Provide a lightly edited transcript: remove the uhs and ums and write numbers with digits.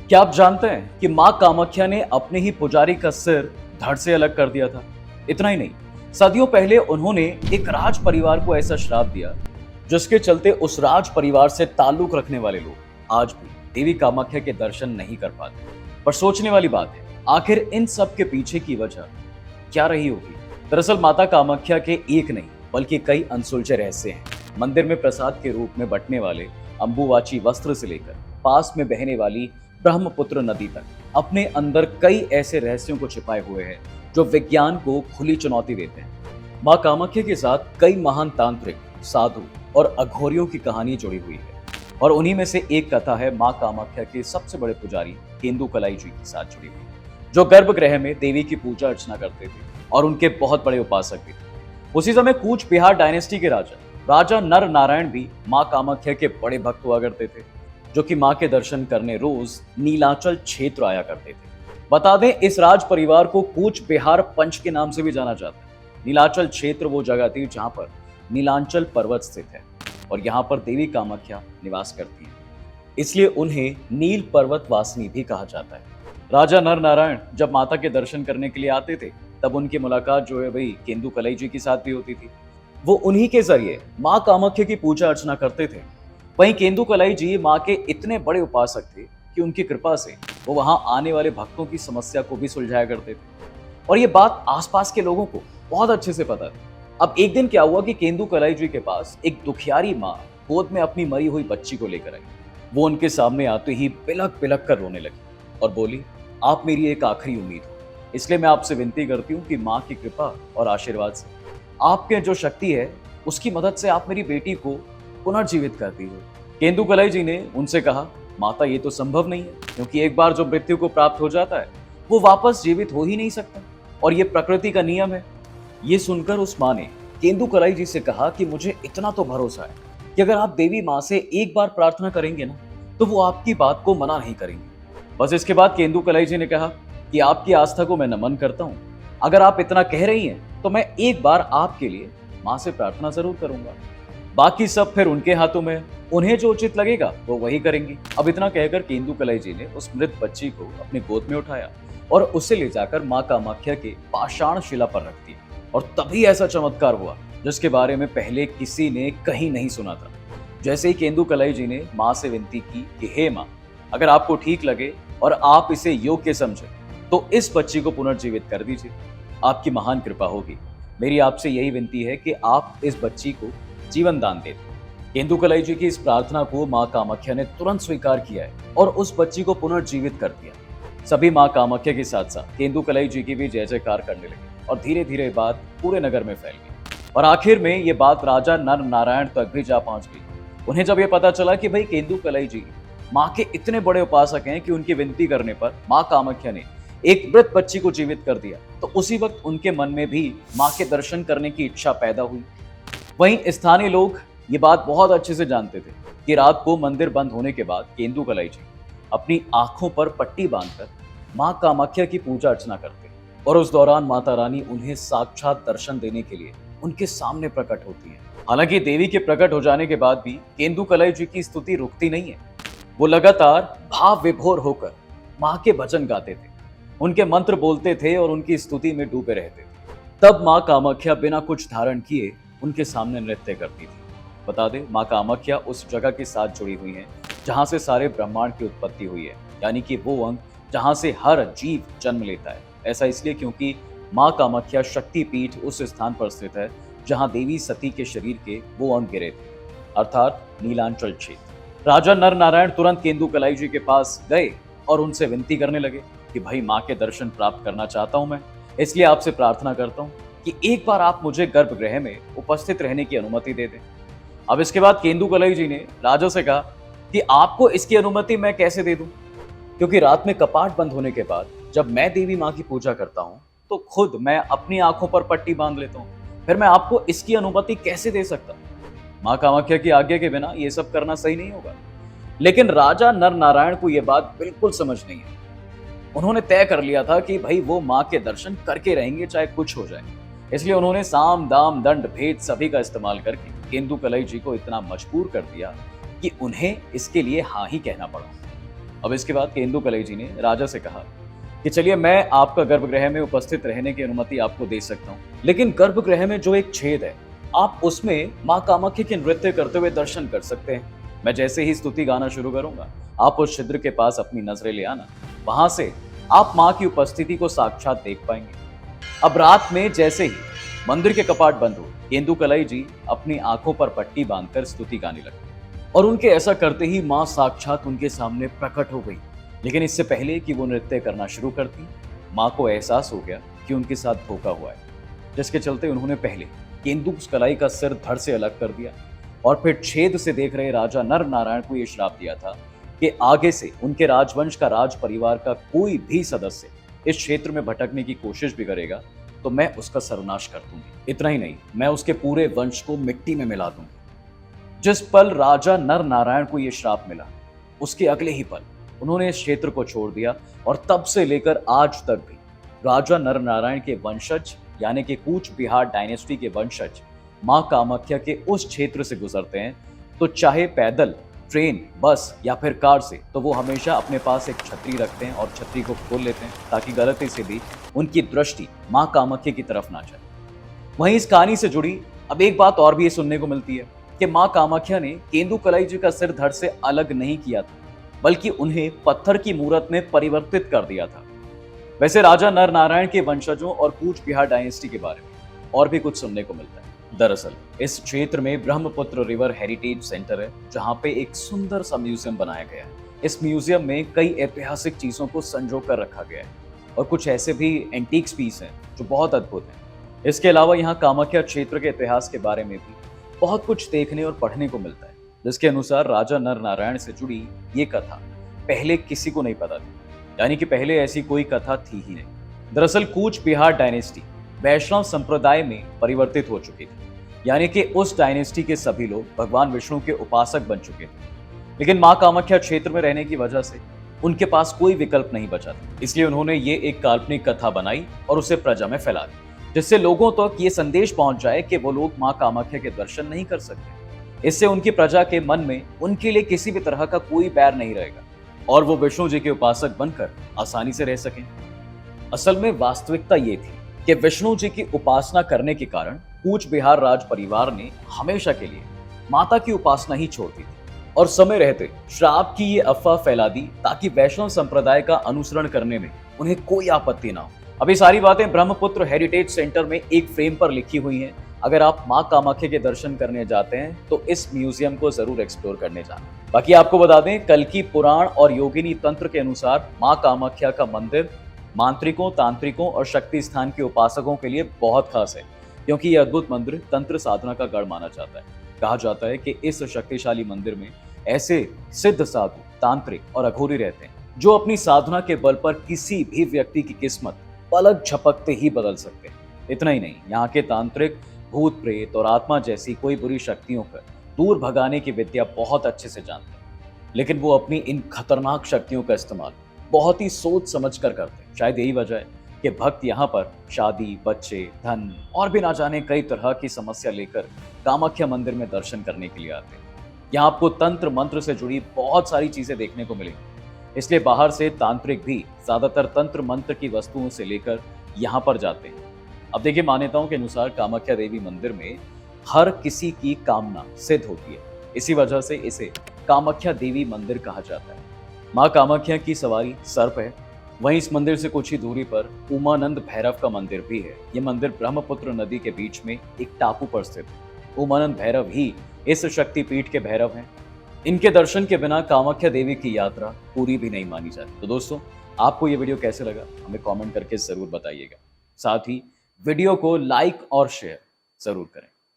क्या आप जानते हैं कि मां कामाख्या ने अपने ही पुजारी का सिर धड़ से अलग कर दिया था? इतना ही नहीं, सदियों पहले उन्होंने एक राज परिवार को ऐसा श्राप दिया जिसके चलते उस राज परिवार से ताल्लुक रखने वाले लोग आज भी देवी कामाख्या के दर्शन नहीं कर पाते। पर सोचने वाली बात है, आखिर इन सब के पीछे की वजह क्या रही होगी? दरअसल माता कामाख्या के एक नहीं बल्कि कई अनसुलझे रहस्य हैं। मंदिर में प्रसाद के रूप में बंटने वाले अंबुवाची वस्त्र से लेकर पास में बहने वाली ब्रह्मपुत्र नदी तक अपने अंदर कई ऐसे रहस्यों को छिपाए हुए हैं जो विज्ञान को खुली चुनौती देते हैं। मां कामाख्या के साथ कई महान तांत्रिक, साधु और अघोरियों की कहानी जुड़ी हुई है और उन्हीं में से एक कथा है मां कामाख्या के सबसे बड़े पुजारी केंदुकलाई जी के साथ जुड़ी हुई, जो गर्भगृह में देवी की पूजा अर्चना करते थे और उनके बहुत बड़े उपासक भी थे। उसी समय कूच बिहार डायनेस्टी के राजा नर नारायण भी मां कामाख्या के बड़े भक्त हुआ करते थे, जो कि मां के दर्शन करने रोज नीलांचल क्षेत्र आया करते थे। बता दें, इस राज परिवार को कूच बिहार पंच के नाम से भी जाना जाता है। नीलांचल क्षेत्र वो जगह थी जहां पर नीलांचल पर्वत स्थित है और यहाँ पर देवी कामाख्या निवास करती है, इसलिए उन्हें नील पर्वत वासिनी भी कहा जाता है। राजा नर नारायण जब माता के दर्शन करने के लिए आते थे तब उनकी मुलाकात जो है वही केंदुकलाई जी के साथ भी होती थी। वो उन्हीं के जरिए मां कामाख्या की पूजा अर्चना करते थे। वहीं केंदुकलाई जी मां के इतने बड़े उपासक थे कि उनकी कृपा से वो वहां आने वाले भक्तों की समस्या को भी सुलझाया करते थे और ये बात आसपास के लोगों को बहुत अच्छे से पता थी। अब एक दिन क्या हुआ कि केंदुकलाई जी के पास एक दुखियारी मां गोद में अपनी मरी हुई बच्ची को लेकर आई। वो उनके सामने आते ही बिलक बिलक कर रोने लगी और बोली, आप मेरी एक आखिरी उम्मीद हो, इसलिए मैं आपसे विनती करती हूँ कि माँ की कृपा और आशीर्वाद से आपके जो शक्ति है उसकी मदद से आप मेरी बेटी को पुनर्जीवित करती हो। केंदुकलाई जी ने उनसे कहा, माता ये तो संभव नहीं है, क्योंकि एक बार जो मृत्यु को प्राप्त हो जाता है वो वापस जीवित हो ही नहीं सकता और ये प्रकृति का नियम है। ये सुनकर उस माँ ने केंदुकलाई जी से कहा कि मुझे इतना तो भरोसा है कि अगर आप देवी माँ से एक बार प्रार्थना करेंगे ना तो वो आपकी बात को मना नहीं करेंगे। बस इसके बाद केंदुकलाई जी ने कहा कि आपकी आस्था को मैं नमन करता हूँ, अगर आप इतना कह रही हैं तो मैं एक बार आपके लिए माँ से प्रार्थना जरूर करूंगा, बाकी सब फिर उनके हाथों में, उन्हें जो उचित लगेगा वो वही करेंगी। अब इतना कहकर केंदुकलाई जी ने उस मृत बच्ची को अपनी गोद में उठाया और उसे ले जाकर मां कामाख्या के पाषाण शिला पर रख दिया और तभी ऐसा चमत्कार हुआ जिसके बारे में पहले किसी ने कहीं नहीं सुना था। जैसे ही केंदुकलाई जी ने मां से विनती की कि हे मां, अगर आपको ठीक लगे और आप इसे योग्य समझे तो इस बच्ची को पुनर्जीवित कर दीजिए, आपकी महान कृपा होगी। मेरी आपसे यही विनती है कि आप इस बच्ची को जीवन दान दे दें। केंदुकलाई जी की इस प्रार्थना को मां कामाख्या ने तुरंत स्वीकार किया है और उस बच्ची को पुनर्जीवित कर दिया। सभी मां कामाख्या के साथ साथ केंदुकलाई जी की भी जय जयकार करने लगे और धीरे धीरे बात पूरे नगर में फैल गई और आखिर में ये बात राजा नर नारायण तक भी जा पहुंच गई। उन्हें जब ये पता चला कि भाई केंदुकलाई जी माँ के इतने बड़े उपासक हैं कि उनकी विनती करने पर माँ कामाख्या ने एक मृत बच्ची को जीवित कर दिया, तो उसी वक्त उनके मन में भी माँ के दर्शन करने की इच्छा पैदा हुई। वहीं स्थानीय लोग ये बात बहुत अच्छे से जानते थे कि रात को मंदिर बंद होने के बाद केंदुकलाई जी अपनी आंखों पर पट्टी बांधकर माँ कामाख्या की पूजा अर्चना करते और उस दौरान माता रानी उन्हें साक्षात दर्शन देने के लिए उनके सामने प्रकट होती है। हालांकि देवी के प्रकट हो जाने के बाद भी केंदुकलाई जी की स्तुति रुकती नहीं है। वो लगातार भाव विभोर होकर माँ के भजन गाते थे, उनके मंत्र बोलते थे और उनकी स्तुति में डूबे रहते थे। तब माँ कामाख्या बिना कुछ धारण किए उनके सामने नृत्य करती थी। बता दें, माँ कामाख्या उस जगह के साथ जुड़ी हुई हैं जहाँ से सारे ब्रह्मांड की उत्पत्ति हुई है, यानी कि वो अंग जहाँ से हर जीव जन्म लेता है। ऐसा इसलिए क्योंकि माँ कामाख्या शक्तिपीठ उस स्थान पर स्थित है जहाँ देवी सती के शरीर के वो अंग गिरे थे, अर्थात नीलांचल क्षेत्र। राजा नर नारायण तुरंत केंदुकलाई जी के पास गए और उनसे विनती करने लगे कि भाई, माँ के दर्शन प्राप्त करना चाहता हूँ मैं, इसलिए आपसे प्रार्थना करता हूँ कि एक बार आप मुझे गर्भगृह में उपस्थित रहने की अनुमति दे दें। अब इसके बाद केंदुकलाई जी ने राजा से कहा कि आपको इसकी अनुमति मैं कैसे दे दूं, क्योंकि रात में कपाट बंद होने के बाद जब मैं देवी माँ की पूजा करता हूँ तो खुद मैं अपनी आंखों पर पट्टी बांध लेता हूँ, फिर मैं आपको इसकी अनुमति कैसे दे सकता? माँ कामाख्या की आज्ञा के बिना ये सब करना सही नहीं होगा। लेकिन राजा नर नारायण को यह बात बिल्कुल समझ नहीं है। उन्होंने तय कर लिया था कि भाई वो माँ के दर्शन करके रहेंगे चाहे कुछ हो जाए, इसलिए उन्होंने साम दाम दंड भेद सभी का इस्तेमाल करके केंदुकलाई जी को इतना मजबूर कर दिया कि उन्हें इसके लिए हाँ ही कहना पड़ा। अब इसके बाद केंदुकलई जी ने राजा से कहा कि चलिए मैं आपका गर्भगृह में उपस्थित रहने की अनुमति आपको दे सकता हूँ, लेकिन गर्भगृह में जो एक छेद है आप उसमें माँ कामाख्या के नृत्य करते हुए दर्शन कर सकते हैं। मैं जैसे ही स्तुति गाना शुरू करूंगा आप उस छिद्र के पास अपनी नजरें ले आना, वहां से आप माँ की उपस्थिति को साक्षात देख पाएंगे। अब रात में जैसे ही मंदिर के कपाट बंद हुए, केंदुकलई जी अपनी आंखों पर पट्टी बांधकर स्तुति गाने लगे और उनके ऐसा करते ही माँ साक्षात उनके सामने प्रकट हो गई। लेकिन इससे पहले कि वो नृत्य करना शुरू करती, माँ को एहसास हो गया कि उनके साथ धोखा हुआ है, जिसके चलते उन्होंने पहले केंदुकलई का सिर धड़ से अलग कर दिया और फिर छेद से देख रहे राजा नर नारायण को यह श्राप दिया था कि आगे से उनके राजवंश का राज परिवार का कोई भी सदस्य इस क्षेत्र में भटकने की कोशिश भी करेगा तो मैं उसका सर्वनाश कर दूंगी। इतना ही नहीं, मैं उसके पूरे वंश को मिट्टी में मिला दूंगी। जिस पल राजा नर नारायण को यह श्राप मिला, उसके अगले ही पल उन्होंने इस क्षेत्र को छोड़ दिया और तब से लेकर आज तक भी राजा नर नारायण के वंशज यानी कि कूच बिहार डायनेस्टी के वंशज मां कामाख्या के उस क्षेत्र से गुजरते हैं तो चाहे पैदल, ट्रेन, बस या फिर कार से, तो वो हमेशा अपने पास एक छतरी रखते हैं और छतरी को खोल लेते हैं ताकि गलती से भी उनकी दृष्टि मां कामाख्या की तरफ ना जाए। वहीं इस कहानी से जुड़ी अब एक बात और भी ये सुनने को मिलती है कि मां कामाख्या ने केंदुकलई जी का सिर धड़ से अलग नहीं किया था, बल्कि उन्हें पत्थर की मूरत में परिवर्तित कर दिया था। वैसे राजा नर नारायण के वंशजों और कूच बिहार डायनेस्टी के बारे में और भी कुछ सुनने को मिलता है। दरअसल इस क्षेत्र में ब्रह्मपुत्र रिवर हेरिटेज सेंटर है, जहां पे एक सुंदर सा म्यूजियम बनाया गया है। इस म्यूजियम में कई ऐतिहासिक चीजों को संजो कर रखा गया है और कुछ ऐसे भी एंटीक्स पीस हैं जो बहुत अद्भुत हैं। इसके अलावा यहाँ कामाख्या क्षेत्र के इतिहास के बारे में भी बहुत कुछ देखने और पढ़ने को मिलता है, जिसके अनुसार राजा नर नारायण से जुड़ी ये कथा पहले किसी को नहीं पता थी, यानी कि पहले ऐसी कोई कथा थी ही नहीं। दरअसल कूच बिहार डायनेस्टी वैष्णव संप्रदाय में परिवर्तित हो चुकी थी, यानी कि उस डायनेस्टी के सभी लोग भगवान विष्णु के उपासक बन चुके थे। लेकिन मां कामाख्या क्षेत्र में रहने की वजह से उनके पास कोई विकल्प नहीं बचा था, इसलिए उन्होंने ये एक काल्पनिक कथा बनाई और उसे प्रजा में फैला दी, जिससे लोगों तक ये संदेश पहुंच जाए कि वो लोग मां कामाख्या के दर्शन नहीं कर सकते। इससे उनकी प्रजा के मन में उनके लिए किसी भी तरह का कोई बैर नहीं रहेगा और वो विष्णु जी के उपासक बनकर आसानी से रह सकें। असल में वास्तविकता ये थी कि विष्णु जी की उपासना करने के कारण कूच बिहार राज परिवार ने हमेशा के लिए माता की उपासना ही छोड़ दी थी और समय रहते श्राप की ये अफवाह फैला दी ताकि वैष्णव संप्रदाय का अनुसरण करने में उन्हें कोई आपत्ति ना हो। अब ये सारी बातें ब्रह्मपुत्र हेरिटेज सेंटर में एक फ्रेम पर लिखी हुई हैं। अगर आप मां कामाख्या के दर्शन करने जाते हैं तो इस म्यूजियम को जरूर एक्सप्लोर करने जाना। बाकी आपको बता दें, कल की पुराण और योगिनी तंत्र के अनुसार मां कामाख्या का मंदिर मांत्रिकों, तांत्रिकों और शक्ति स्थान के उपासकों के लिए बहुत खास है, क्योंकि यह अद्भुत मंदिर तंत्र साधना का गढ़ माना जाता है। कहा जाता है कि इस शक्तिशाली मंदिर में ऐसे सिद्ध साधु, तांत्रिक और अघोरी रहते हैं जो अपनी साधना के बल पर किसी भी व्यक्ति की किस्मत पलक झपकते ही बदल सकते हैं। इतना ही नहीं, यहाँ के तांत्रिक भूत प्रेत और आत्मा जैसी कोई बुरी शक्तियों पर दूर भगाने की विद्या बहुत अच्छे से जानते हैं, लेकिन वो अपनी इन खतरनाक शक्तियों का इस्तेमाल बहुत ही सोच समझ कर करते हैं। शायद यही वजह है कि भक्त यहाँ पर शादी, बच्चे, धन और भी ना जाने कई तरह की समस्या लेकर कामाख्या मंदिर में दर्शन करने के लिए आते हैं। यहाँ आपको तंत्र मंत्र से जुड़ी बहुत सारी चीजें देखने को मिलेंगी, इसलिए बाहर से तांत्रिक भी ज्यादातर तंत्र मंत्र की वस्तुओं से लेकर यहाँ पर जाते हैं। अब देखिए, मान्यताओं के अनुसार कामाख्या देवी मंदिर में हर किसी की कामना सिद्ध होती है, इसी वजह से इसे कामाख्या देवी मंदिर कहा जाता है। माँ कामाख्या की सवारी सर्प है। वहीं इस मंदिर से कुछ ही दूरी पर उमानंद भैरव का मंदिर भी है। ये मंदिर ब्रह्मपुत्र नदी के बीच में एक टापू पर स्थित है। उमानंद भैरव ही इस शक्तिपीठ के भैरव हैं। इनके दर्शन के बिना कामाख्या देवी की यात्रा पूरी भी नहीं मानी जाती। तो दोस्तों, आपको ये वीडियो कैसे लगा हमें कमेंट करके जरूर बताइएगा। साथ ही वीडियो को लाइक और शेयर जरूर करें।